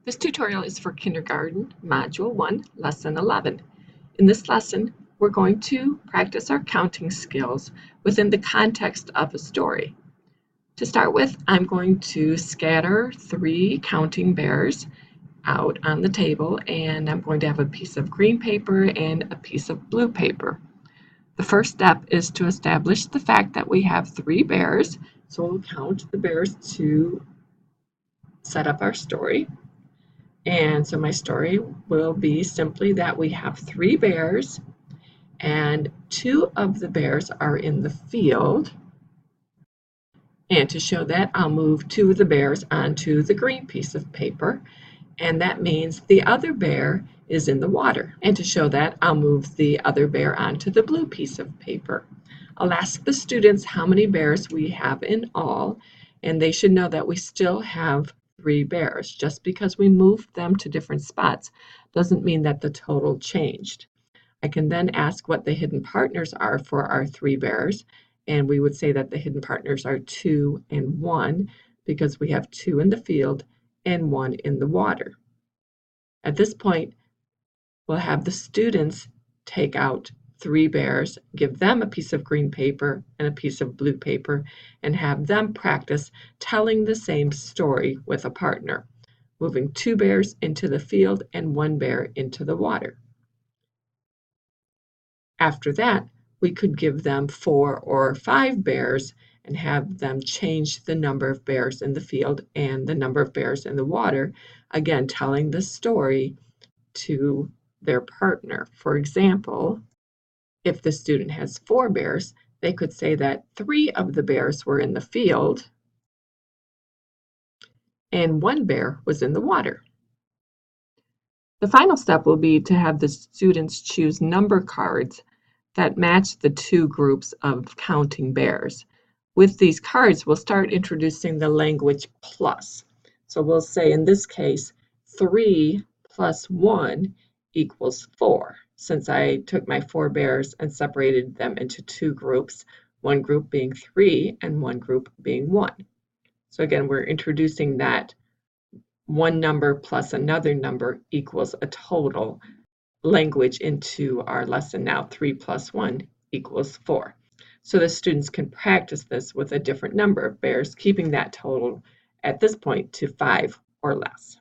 This tutorial is for Kindergarten, Module 1, Lesson 11. In this lesson, we're going to practice our counting skills within the context of a story. To start with, I'm going to scatter 3 counting bears out on the table, and I'm going to have a piece of green paper and a piece of blue paper. The first step is to establish the fact that we have 3 bears, so we'll count the bears to set up our story. And so my story will be simply that we have 3 bears, and 2 of the bears are in the field. And to show that, I'll move 2 of the bears onto the green piece of paper, and that means the other bear is in the water. And to show that, I'll move the other bear onto the blue piece of paper. I'll ask the students how many bears we have in all, and they should know that we still have 3 bears. Just because we moved them to different spots doesn't mean that the total changed. I can then ask what the hidden partners are for our 3 bears, and we would say that the hidden partners are 2 and 1 because we have 2 in the field and 1 in the water. At this point, we'll have the students take out 3 bears, give them a piece of green paper and a piece of blue paper, and have them practice telling the same story with a partner, moving 2 bears into the field and 1 bear into the water. After that, we could give them 4 or 5 bears and have them change the number of bears in the field and the number of bears in the water, again telling the story to their partner. For example, if the student has 4 bears, they could say that 3 of the bears were in the field and 1 bear was in the water. The final step will be to have the students choose number cards that match the 2 groups of counting bears. With these cards, we'll start introducing the language plus. So we'll say in this case, 3 plus 1 equals 4. Since I took my 4 bears and separated them into 2 groups, one group being 3 and one group being 1. So again, we're introducing that one number plus another number equals a total language into our lesson now. 3 plus 1 equals 4. So the students can practice this with a different number of bears, keeping that total at this point to 5 or less.